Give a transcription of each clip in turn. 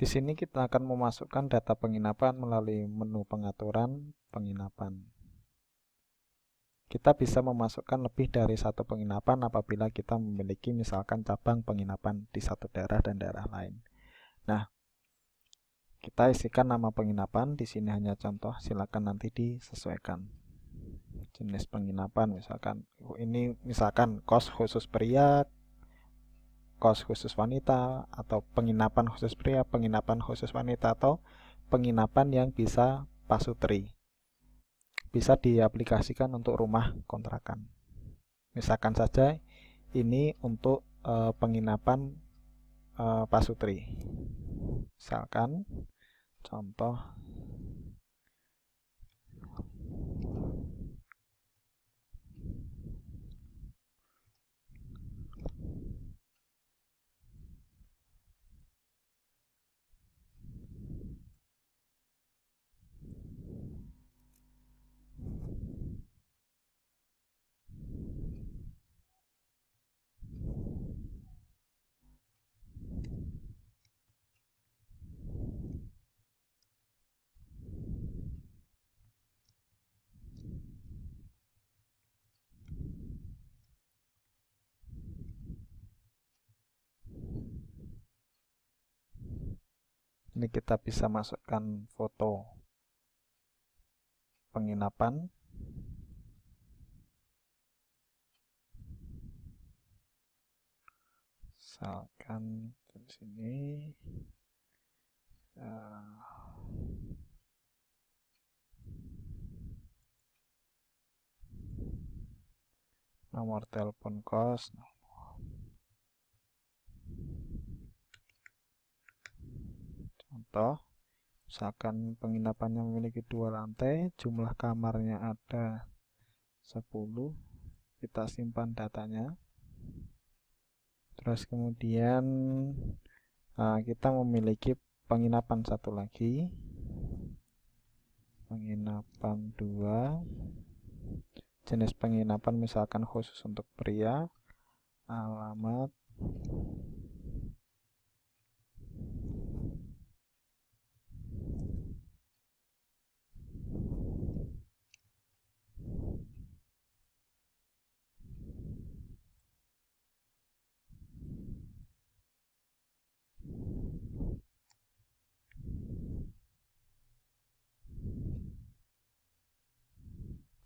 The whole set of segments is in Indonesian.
Di sini kita akan memasukkan data penginapan melalui menu pengaturan penginapan. Kita bisa memasukkan lebih dari satu penginapan apabila kita memiliki misalkan cabang penginapan di satu daerah dan daerah lain. Nah, kita isikan nama penginapan, di sini hanya contoh, silakan nanti disesuaikan. Jenis penginapan misalkan, ini misalkan kos khusus pria, kos khusus wanita, atau penginapan khusus pria, penginapan khusus wanita, atau penginapan yang bisa pasutri. Bisa diaplikasikan untuk rumah kontrakan. Misalkan saja ini untuk penginapan pasutri. Misalkan contoh ini kita bisa masukkan foto penginapan. Misalkan di sini nomor telepon kos. Contoh, misalkan penginapannya memiliki 2 lantai, jumlah kamarnya ada 10, kita simpan datanya. Terus kemudian kita memiliki penginapan satu lagi, penginapan 2, jenis penginapan misalkan khusus untuk pria, alamat,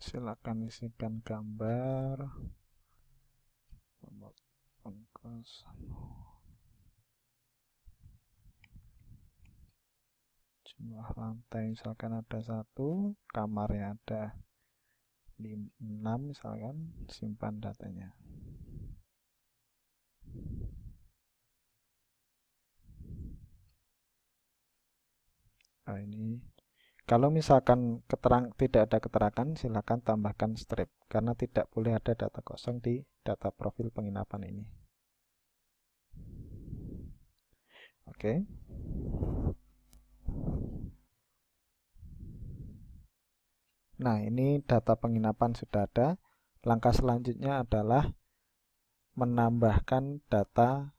silakan isikan gambar, ongkos, jumlah lantai misalkan ada 1, kamarnya ada 6 misalkan, simpan datanya. Nah, ini kalau misalkan tidak ada keterangan, silakan tambahkan strip karena tidak boleh ada data kosong di data profil penginapan ini. Oke. Nah, ini data penginapan sudah ada. Langkah selanjutnya adalah menambahkan data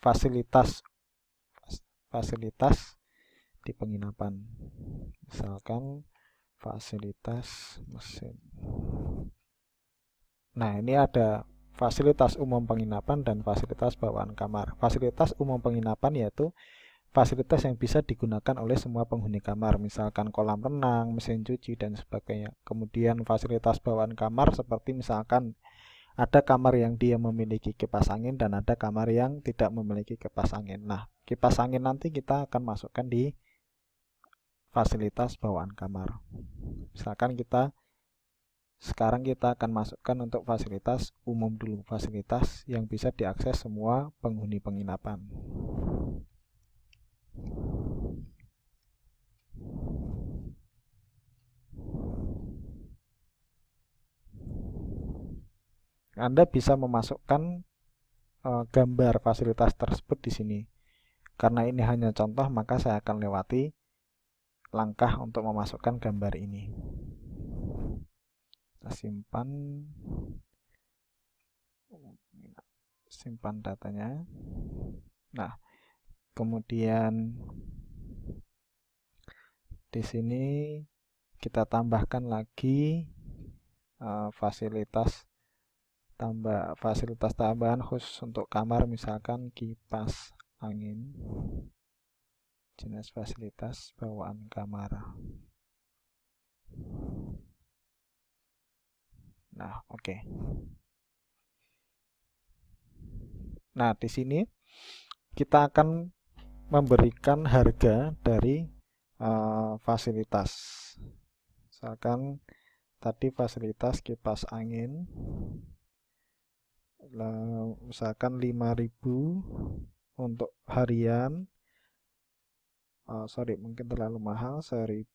fasilitas di penginapan. Misalkan fasilitas mesin. Nah, ini ada fasilitas umum penginapan dan fasilitas bawaan kamar. Fasilitas umum penginapan yaitu fasilitas yang bisa digunakan oleh semua penghuni kamar, misalkan kolam renang, mesin cuci, dan sebagainya. Kemudian fasilitas bawaan kamar seperti misalkan ada kamar yang dia memiliki kipas angin dan ada kamar yang tidak memiliki kipas angin. Nah, kipas angin nanti kita akan masukkan di fasilitas bawaan kamar. Misalkan sekarang kita akan masukkan untuk fasilitas umum dulu, fasilitas yang bisa diakses semua penghuni penginapan. Anda bisa memasukkan gambar fasilitas tersebut di sini. Karena ini hanya contoh, maka saya akan lewati langkah untuk memasukkan gambar ini. Kita simpan datanya. Nah, Kemudian di sini kita tambahkan lagi fasilitas tambahan khusus untuk kamar, misalkan kipas angin, jenis fasilitas bawaan kamar. Nah, oke. Nah, di sini kita akan memberikan harga dari fasilitas. Misalkan tadi fasilitas kipas angin, misalkan 5.000 untuk harian. Mungkin terlalu mahal, 1.000.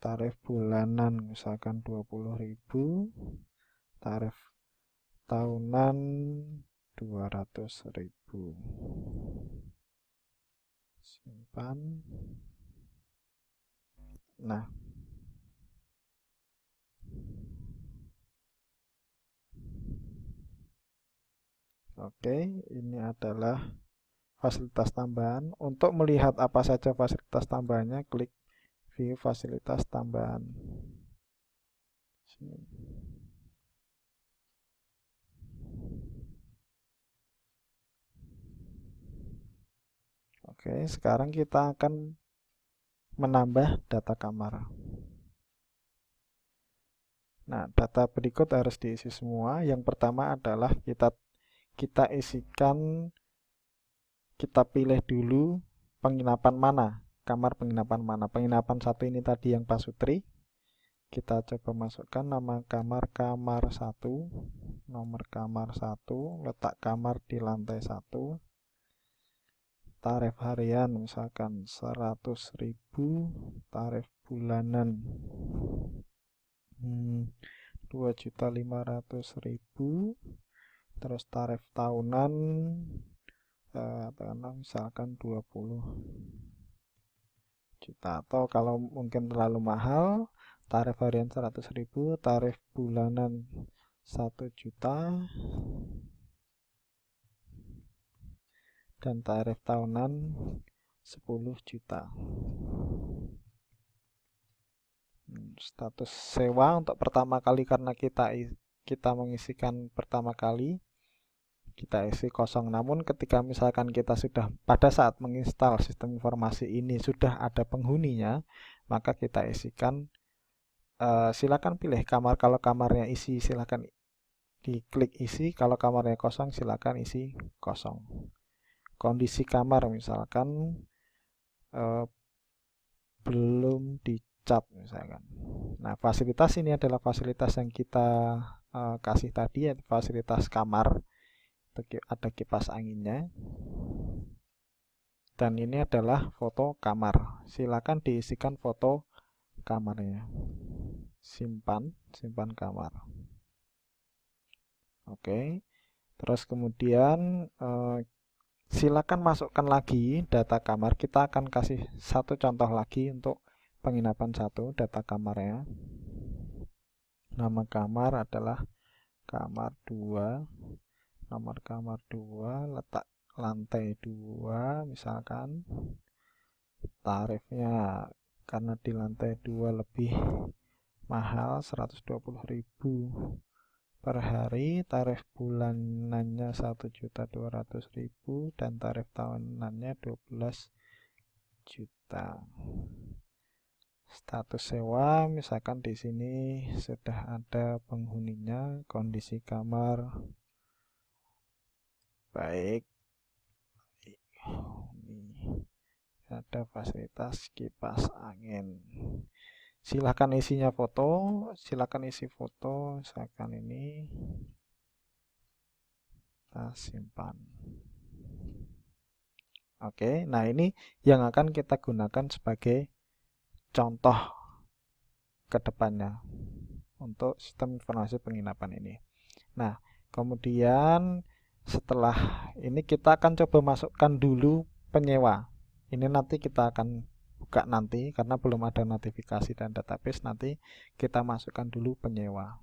Tarif bulanan misalkan 20.000, tarif tahunan 200.000. Simpan. Nah, oke, ini adalah fasilitas tambahan. Untuk melihat apa saja fasilitas tambahannya, klik view fasilitas tambahan. Sini. Oke, sekarang kita akan menambah data kamar. Nah, data berikut harus diisi semua. Yang pertama adalah kita isikan, kita pilih dulu penginapan mana, kamar penginapan mana. Penginapan 1 ini tadi yang Pasutri. Kita coba masukkan nama kamar 1, nomor kamar 1, letak kamar di lantai 1, tarif harian misalkan 100.000, tarif bulanan 2.500.000, terus tarif tahunan misalkan 20 juta, atau kalau mungkin terlalu mahal, tarif harian 100.000, tarif bulanan 1 juta, dan tarif tahunan 10 juta. Status sewa untuk pertama kali, karena kita mengisikan pertama kali, kita isi kosong. Namun ketika misalkan kita sudah pada saat menginstal sistem informasi ini sudah ada penghuninya, maka kita isikan, silakan pilih kamar. Kalau kamarnya isi, silakan diklik isi. Kalau kamarnya kosong, silakan isi kosong. Kondisi kamar misalkan belum dicat misalkan. Nah, fasilitas ini adalah fasilitas yang kita kasih tadi, yaitu fasilitas kamar. Ada kipas anginnya, dan ini adalah foto kamar. Silakan diisikan foto kamarnya. Simpan kamar. Oke, terus kemudian silakan masukkan lagi data kamar. Kita akan kasih satu contoh lagi untuk penginapan 1, data kamarnya. Nama kamar adalah kamar 2, nomor kamar 2, letak lantai 2 misalkan. Tarifnya karena di lantai 2 lebih mahal, 120.000 per hari, tarif bulanannya 1.200.000, dan tarif tahunannya 12 juta. Status sewa misalkan di sini sudah ada penghuninya, kondisi kamar baik, ini ada fasilitas kipas angin. Silahkan isinya foto, silahkan isi foto, misalkan ini, kita simpan. Oke, nah ini yang akan kita gunakan sebagai contoh ke depannya untuk sistem informasi penginapan ini. Nah, kemudian setelah ini kita akan coba masukkan dulu penyewa. Ini nanti kita akan buka nanti karena belum ada notifikasi dan database. Nanti kita masukkan dulu penyewa.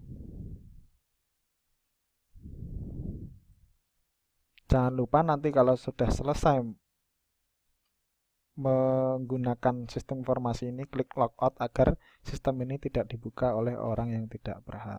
Jangan lupa nanti kalau sudah selesai menggunakan sistem informasi ini, klik logout agar sistem ini tidak dibuka oleh orang yang tidak berhak.